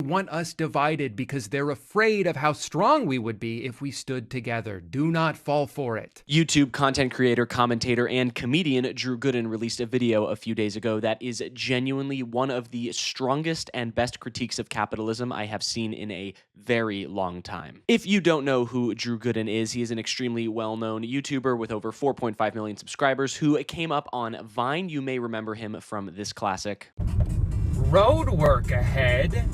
want us divided because they're afraid of how strong we would be if we stood together. Do not fall for it. YouTube content creator, commentator, and comedian Drew Gooden released a video a few days ago that is genuinely one of the strongest and best critiques of capitalism I have seen in a very long time. If you don't know who Drew Gooden is, he is an extremely well-known YouTuber with over 4.5 million subscribers who came up on Vine. You may remember him from this classic. Road work ahead?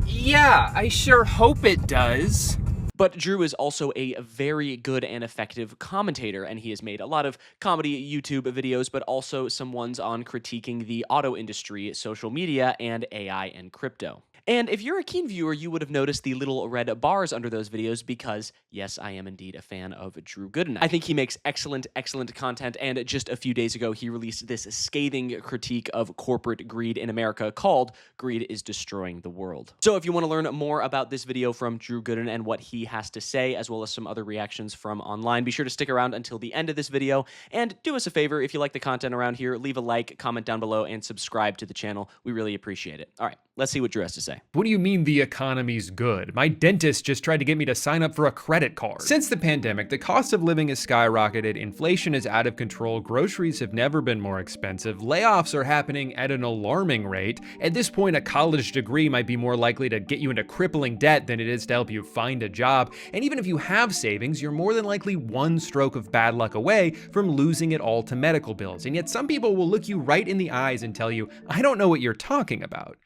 Yeah, I sure hope it does. But Drew is also a very good and effective commentator, and he has made a lot of comedy YouTube videos, but also some ones on critiquing the auto industry, social media, and AI and crypto. And if you're a keen viewer, you would have noticed the little red bars under those videos because, yes, I am indeed a fan of Drew Gooden. I think he makes excellent content, and just a few days ago, he released this scathing critique of corporate greed in America called Greed is Destroying the World. So if you want to learn more about this video from Drew Gooden and what he has to say, as well as some other reactions from online, be sure to stick around until the end of this video, and do us a favor, if you like the content around here, leave a like, comment down below, and subscribe to the channel. We really appreciate it. All right, let's see what Drew has to say. What do you mean the economy's good? My dentist just tried to get me to sign up for a credit card. Since the pandemic, the cost of living has skyrocketed, inflation is out of control, groceries have never been more expensive, layoffs are happening at an alarming rate. At this point, a college degree might be more likely to get you into crippling debt than it is to help you find a job. And even if you have savings, you're more than likely one stroke of bad luck away from losing it all to medical bills. And yet some people will look you right in the eyes and tell you, I don't know what you're talking about.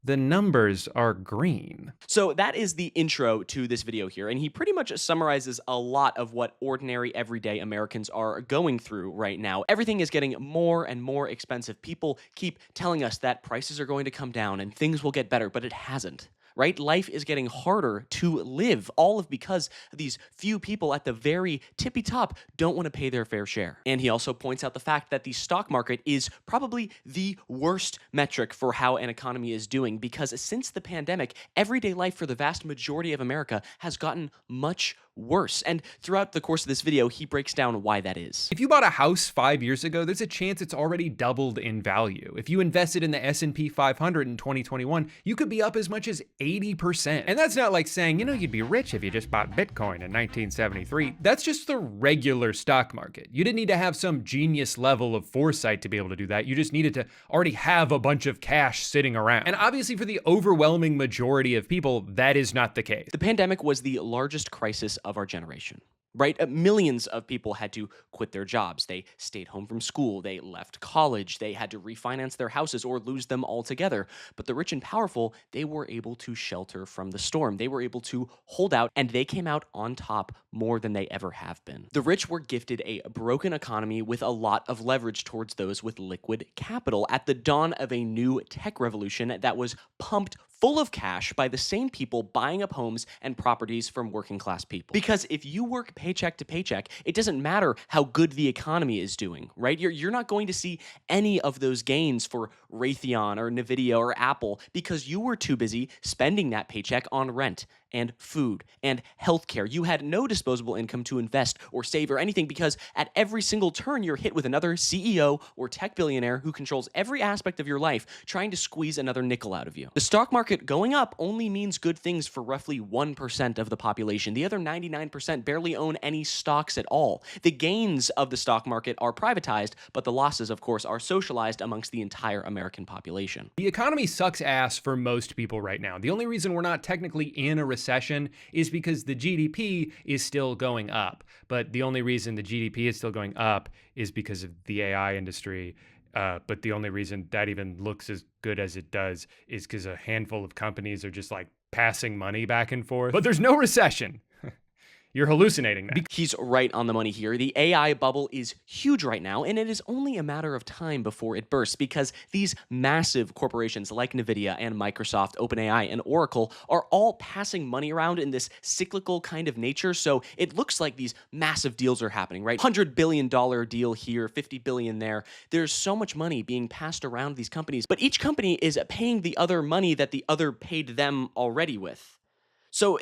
The numbers are green. So that is the intro to this video here, and he pretty much summarizes a lot of what ordinary everyday Americans are going through right now. Everything is getting more and more expensive. People keep telling us that prices are going to come down and things will get better, but it hasn't. Right? Life is getting harder to live, all of because these few people at the very tippy top don't want to pay their fair share. And he also points out the fact that the stock market is probably the worst metric for how an economy is doing, because since the pandemic, everyday life for the vast majority of America has gotten much worse. And throughout the course of this video, he breaks down why that is. If you bought a house 5 years ago, there's a chance it's already doubled in value. If you invested in the S&P 500 in 2021, you could be up as much as 80%. And that's not like saying, you know, you'd be rich if you just bought Bitcoin in 1973. That's just the regular stock market. You didn't need to have some genius level of foresight to be able to do that. You just needed to already have a bunch of cash sitting around. And obviously for the overwhelming majority of people, that is not the case. The pandemic was the largest crisis of our generation. Right? Millions of people had to quit their jobs. They stayed home from school. They left college. They had to refinance their houses or lose them altogether. But the rich and powerful, they were able to shelter from the storm. They were able to hold out, and they came out on top more than they ever have been. The rich were gifted a broken economy with a lot of leverage towards those with liquid capital at the dawn of a new tech revolution that was pumped full of cash by the same people buying up homes and properties from working class people. Because if you work paycheck to paycheck, it doesn't matter how good the economy is doing, right? You're not going to see any of those gains for Raytheon or Nvidia or Apple because you were too busy spending that paycheck on rent and food and healthcare. You had no disposable income to invest or save or anything because at every single turn you're hit with another CEO or tech billionaire who controls every aspect of your life trying to squeeze another nickel out of you. The stock market going up only means good things for roughly 1% of the population. The other 99% barely own any stocks at all. The gains of the stock market are privatized, but the losses, of course, are socialized amongst the entire American population. The economy sucks ass for most people right now. The only reason we're not technically in a recession is because the GDP is still going up. But the only reason the GDP is still going up is because of the AI industry. But the only reason that even looks as good as it does is because a handful of companies are just like passing money back and forth. But there's no recession. You're hallucinating that. He's right on the money here. The AI bubble is huge right now, and it is only a matter of time before it bursts because these massive corporations like Nvidia and Microsoft, OpenAI, and Oracle are all passing money around in this cyclical kind of nature. So it looks like these massive deals are happening, right? $100 billion deal here, $50 billion there. There's so much money being passed around these companies, but each company is paying the other money that the other paid them already with. So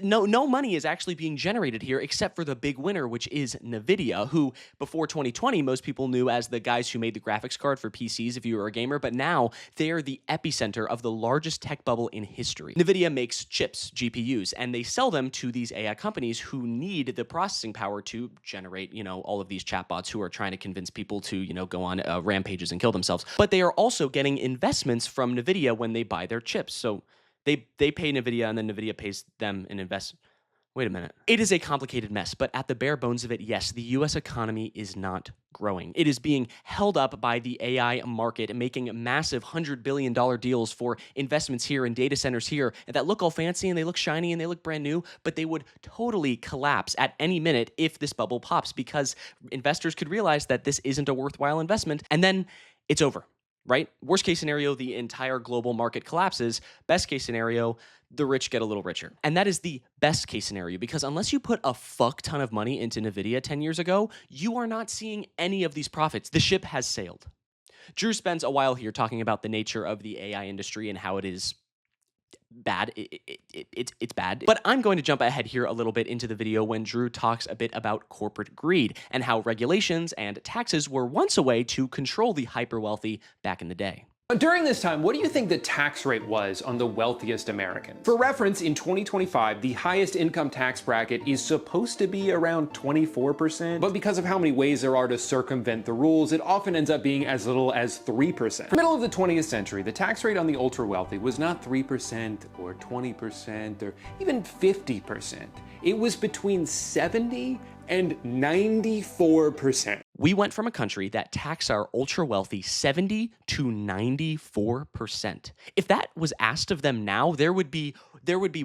no money is actually being generated here except for the big winner, which is NVIDIA, who before 2020, most people knew as the guys who made the graphics card for PCs if you were a gamer, but now they're the epicenter of the largest tech bubble in history. NVIDIA makes chips, GPUs, and they sell them to these AI companies who need the processing power to generate, all of these chatbots who are trying to convince people to, go on rampages and kill themselves. But they are also getting investments from NVIDIA when they buy their chips. So they pay NVIDIA and then NVIDIA pays them and invests. Wait a minute. It is a complicated mess, but at the bare bones of it, yes, the US economy is not growing. It is being held up by the AI market, making massive $100 billion deals for investments here and data centers here that look all fancy and they look shiny and they look brand new, but they would totally collapse at any minute if this bubble pops because investors could realize that this isn't a worthwhile investment and then it's over. Right? Worst case scenario, the entire global market collapses. Best case scenario, the rich get a little richer. And that is the best case scenario because unless you put a fuck ton of money into NVIDIA 10 years ago, you are not seeing any of these profits. The ship has sailed. Drew spends a while here talking about the nature of the AI industry and how it is bad. It's bad. But I'm going to jump ahead here a little bit into the video when Drew talks a bit about corporate greed and how regulations and taxes were once a way to control the hyper-wealthy back in the day. During this time, what do you think the tax rate was on the wealthiest Americans? For reference, in 2025, the highest income tax bracket is supposed to be around 24%, but because of how many ways there are to circumvent the rules, it often ends up being as little as 3%. In the middle of the 20th century, the tax rate on the ultra wealthy was not 3% or 20% or even 50%. It was between 70 and 94%. We went from a country that taxed our ultra wealthy 70 to 94%. If that was asked of them now, there would be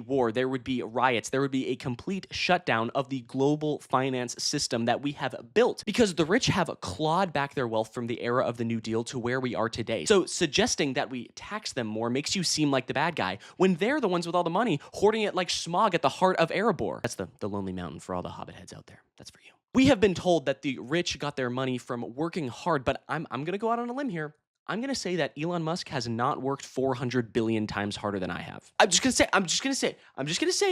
war, there would be riots, there would be a complete shutdown of the global finance system that we have built because the rich have clawed back their wealth from the era of the New Deal to where we are today. So suggesting that we tax them more makes you seem like the bad guy when they're the ones with all the money hoarding it like smog at the heart of Erebor. That's the Lonely Mountain for all the Hobbit heads out there. That's for you. We have been told that the rich got their money from working hard, but I'm going to go out on a limb here. I'm going to say that Elon Musk has not worked 400 billion times harder than I have. I'm just going to say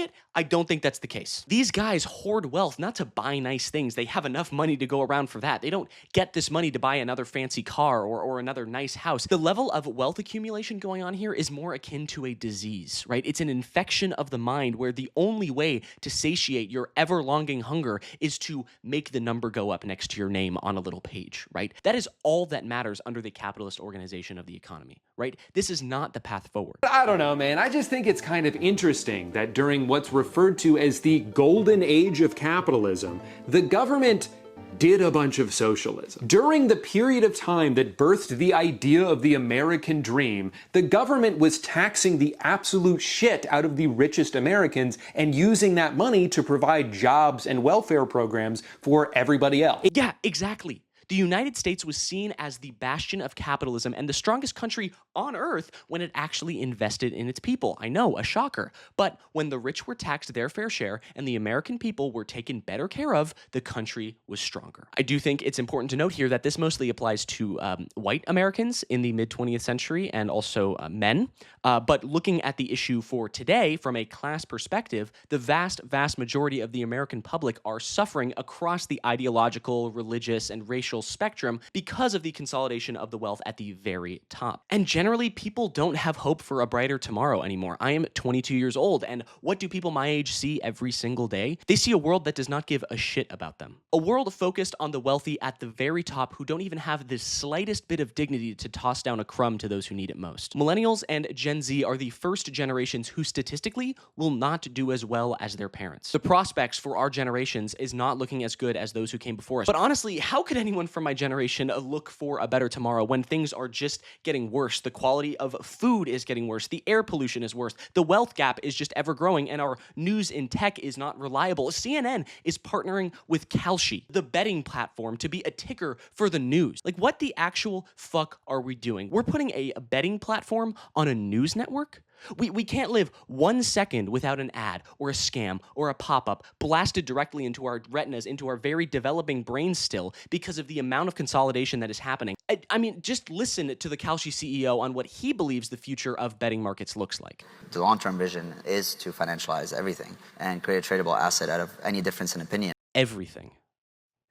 it. I don't think that's the case. These guys hoard wealth not to buy nice things. They have enough money to go around for that. They don't get this money to buy another fancy car or another nice house. The level of wealth accumulation going on here is more akin to a disease, right? It's an infection of the mind where the only way to satiate your ever-longing hunger is to make the number go up next to your name on a little page, right? That is all that matters under the capitalist organization of the economy, right? This is not the path forward. I don't know, man. I just think it's kind of interesting that during what's referred to as the golden age of capitalism, the government did a bunch of socialism. During the period of time that birthed the idea of the American dream, the government was taxing the absolute shit out of the richest Americans and using that money to provide jobs and welfare programs for everybody else. Yeah, exactly. The United States was seen as the bastion of capitalism and the strongest country on earth when it actually invested in its people. I know, a shocker. But when the rich were taxed their fair share and the American people were taken better care of, the country was stronger. I do think it's important to note here that this mostly applies to white Americans in the mid-20th century and also men. But looking at the issue for today from a class perspective, the vast majority of the American public are suffering across the ideological, religious, and racial spectrum because of the consolidation of the wealth at the very top. And generally, people don't have hope for a brighter tomorrow anymore. I am 22 years old, and what do people my age see every single day? They see a world that does not give a shit about them. A world focused on the wealthy at the very top who don't even have the slightest bit of dignity to toss down a crumb to those who need it most. Millennials and Gen Z are the first generations who statistically will not do as well as their parents. The prospects for our generations is not looking as good as those who came before us. But honestly, how could anyone from my generation look for a better tomorrow when things are just getting worse? The quality of food is getting worse. The air pollution is worse. The wealth gap is just ever growing, and our news in tech is not reliable. CNN is partnering with Kalshi, the betting platform, to be a ticker for the news. Like, what the actual fuck are we doing? We're putting a betting platform on a news network? We can't live 1 second without an ad or a scam or a pop-up blasted directly into our retinas, into our very developing brains still, because of the amount of consolidation that is happening. I mean, just listen to the Kalshi CEO on what he believes the future of betting markets looks like. The long-term vision is to financialize everything and create a tradable asset out of any difference in opinion. Everything.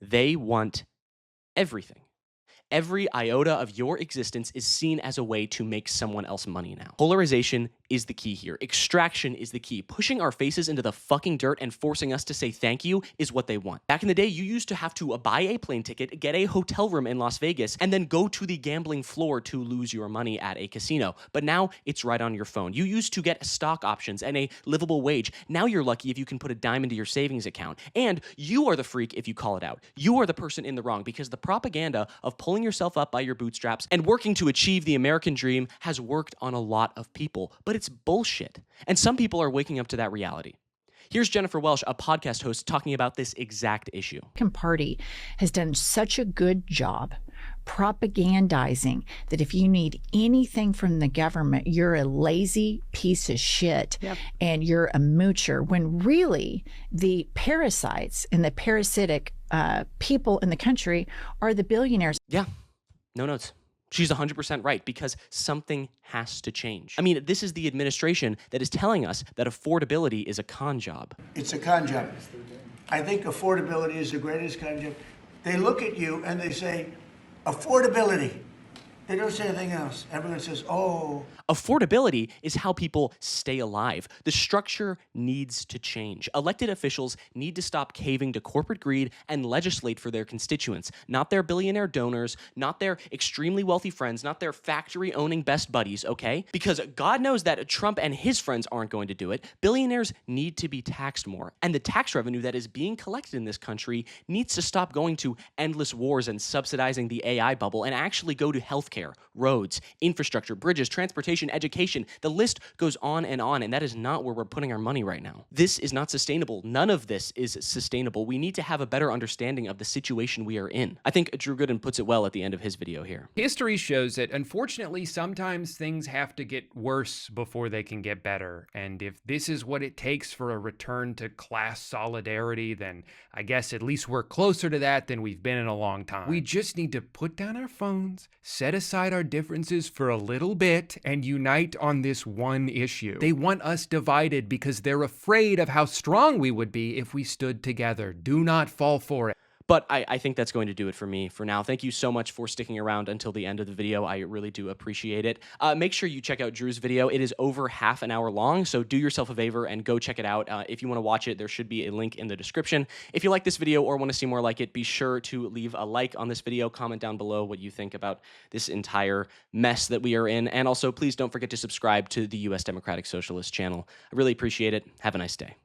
They want everything. Every iota of your existence is seen as a way to make someone else money now. Polarization is the key here. Extraction is the key. Pushing our faces into the fucking dirt and forcing us to say thank you is what they want. Back in the day, you used to have to buy a plane ticket, get a hotel room in Las Vegas, and then go to the gambling floor to lose your money at a casino. But now it's right on your phone. You used to get stock options and a livable wage. Now you're lucky if you can put a dime into your savings account. And you are the freak if you call it out. You are the person in the wrong, because the propaganda of pulling yourself up by your bootstraps and working to achieve the American dream has worked on a lot of people, but it's bullshit. And some people are waking up to that reality. Here's Jennifer Welsh, a podcast host, talking about this exact issue. The Republican Party has done such a good job propagandizing that if you need anything from the government, you're a lazy piece of shit. Yep. And you're a moocher, when really the parasites and the parasitic people in the country are the billionaires. Yeah, no notes. She's 100% right, because something has to change. I mean, this is the administration that is telling us that affordability is a con job. It's a con job. I think affordability is the greatest con job. They look at you and they say, affordability. They don't say anything else. Everyone says, oh. Affordability is how people stay alive. The structure needs to change. Elected officials need to stop caving to corporate greed and legislate for their constituents, not their billionaire donors, not their extremely wealthy friends, not their factory-owning best buddies, okay? Because God knows that Trump and his friends aren't going to do it. Billionaires need to be taxed more. And the tax revenue that is being collected in this country needs to stop going to endless wars and subsidizing the AI bubble and actually go to healthcare, roads, infrastructure, bridges, transportation, education. The list goes on, and that is not where we're putting our money right now. This is not sustainable. None of this is sustainable. We need to have a better understanding of the situation we are in. I think Drew Gooden puts it well at the end of his video here. History shows that, unfortunately, sometimes things have to get worse before they can get better. And if this is what it takes for a return to class solidarity, then I guess at least we're closer to that than we've been in a long time. We just need to put down our phones, set aside our differences for a little bit, and unite on this one issue. They want us divided because they're afraid of how strong we would be if we stood together. Do not fall for it. But I think that's going to do it for me for now. Thank you so much for sticking around until the end of the video. I really do appreciate it. Make sure you check out Drew's video. It is over half an hour long, so do yourself a favor and go check it out. If you want to watch it, there should be a link in the description. If you like this video or want to see more like it, be sure to leave a like on this video, comment down below what you think about this entire mess that we are in, and also please don't forget to subscribe to the US Democratic Socialist channel. I really appreciate it. Have a nice day.